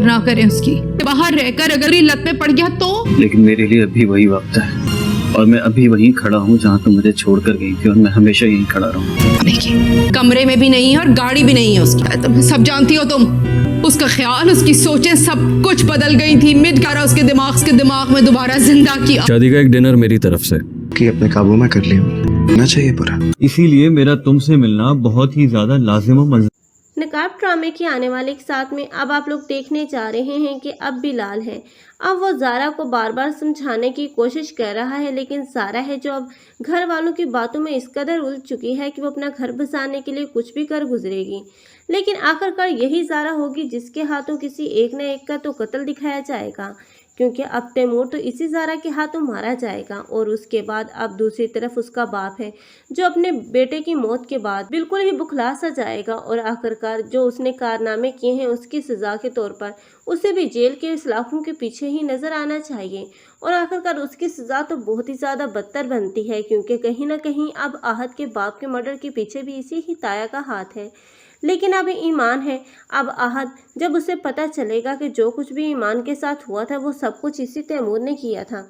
ना करें उसकी, बाहर रहकर अगर ये लत में पड़ गया तो। लेकिन मेरे लिए अभी वही वक्त है और मैं अभी वहीं खड़ा हूँ जहाँ तुम मुझे छोड़कर गई थी और मैं हमेशा यहीं खड़ा रहूँगा। देखिए, कमरे में भी नहीं है और गाड़ी भी नहीं है उसकी, तुम सब जानती हो तुम। उसका ख्याल, उसकी सोचें सब कुछ बदल गई थी। मिट करा उसके दिमाग में दोबारा जिंदा किया। शादी का एक डिनर मेरी तरफ से कि अपने काबू में कर लिया होना चाहिए पूरा, इसीलिए मेरा तुमसे मिलना बहुत ही ज्यादा लाजिम और नकाब ड्रामे के आने वाले के साथ में अब आप लोग देखने जा रहे हैं कि अब बिलाल है, अब वो ज़ारा को बार बार समझाने की कोशिश कर रहा है, लेकिन ज़ारा है जो अब घर वालों की बातों में इस कदर उलझ चुकी है कि वो अपना घर बसाने के लिए कुछ भी कर गुजरेगी। लेकिन आखिरकार यही ज़ारा होगी जिसके हाथों किसी एक न एक का तो कत्ल दिखाया जाएगा, क्योंकि अब तैमूर तो इसी ज़ारा के हाथों मारा जाएगा। और उसके बाद अब दूसरी तरफ उसका बाप है जो अपने बेटे की मौत के बाद बिल्कुल ही बुखला सा जाएगा और आखिरकार जो उसने कारनामे किए हैं उसकी सज़ा के तौर पर उसे भी जेल के सलाखों के पीछे ही नज़र आना चाहिए। और आखिरकार उसकी सज़ा तो बहुत ही ज़्यादा बदतर बनती है, क्योंकि कहीं ना कहीं अब आहत के बाप के मर्डर के पीछे भी इसी ही ताया का हाथ है। लेकिन अब ईमान है, अब आहत जब उसे पता चलेगा कि जो कुछ भी ईमान के साथ हुआ था वो सब कुछ इसी तैमूर ने किया था,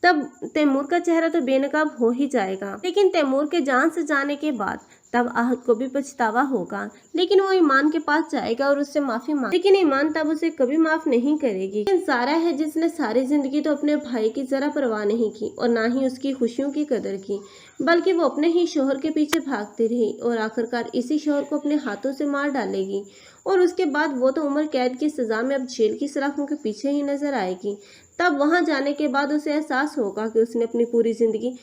तब तैमूर का चेहरा तो बेनकाब हो ही जाएगा। लेकिन तैमूर के जान से जाने के बाद तब आहत को भी पछतावा होगा, लेकिन वो ईमान के पास जाएगा और उससे माफ़ी मांग, लेकिन ईमान तब उसे कभी माफ़ नहीं करेगी। लेकिन ज़ारा है जिसने सारी ज़िंदगी तो अपने भाई की ज़रा परवाह नहीं की और ना ही उसकी खुशियों की कदर की, बल्कि वो अपने ही शोहर के पीछे भागती रही और आखिरकार इसी शोहर को अपने हाथों से मार डालेगी। और उसके बाद वो तो उम्र कैद की सज़ा में अब जेल की सलाखों के पीछे ही नज़र आएगी। तब वहाँ जाने के बाद उसे एहसास होगा कि उसने अपनी पूरी ज़िंदगी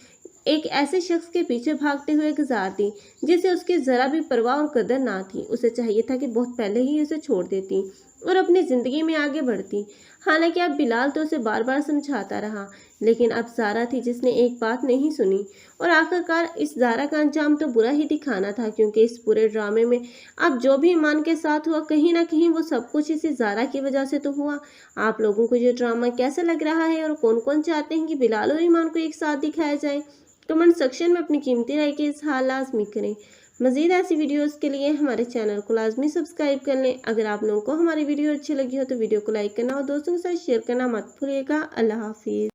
एक ऐसे शख्स के पीछे भागते हुए गुजार दी जिसे उसकी ज़रा भी परवाह और कदर ना थी। उसे चाहिए था कि बहुत पहले ही उसे छोड़ देती और अपनी ज़िंदगी में आगे बढ़ती। हालांकि अब बिलाल तो उसे बार बार समझाता रहा, लेकिन अब ज़ारा थी जिसने एक बात नहीं सुनी। और आखिरकार इस ज़ारा का अंजाम तो बुरा ही दिखाना था, क्योंकि इस पूरे ड्रामे में अब जो भी ईमान के साथ हुआ कहीं ना कहीं वो सब कुछ इसी ज़ारा की वजह से तो हुआ। आप लोगों को ये ड्रामा कैसा लग रहा है और कौन कौन चाहते हैं कि बिलाल और ईमान को एक साथ दिखाया जाए? कमेंट सेक्शन में अपनी कीमती राय के इज़हार लाजमी करें। मज़ीद ऐसी वीडियोस के लिए हमारे चैनल को लाजमी सब्सक्राइब कर लें। अगर आप लोगों को हमारी वीडियो अच्छी लगी हो तो वीडियो को लाइक करना और दोस्तों के साथ शेयर करना मत भूलिएगा। अल्लाह हाफिज़।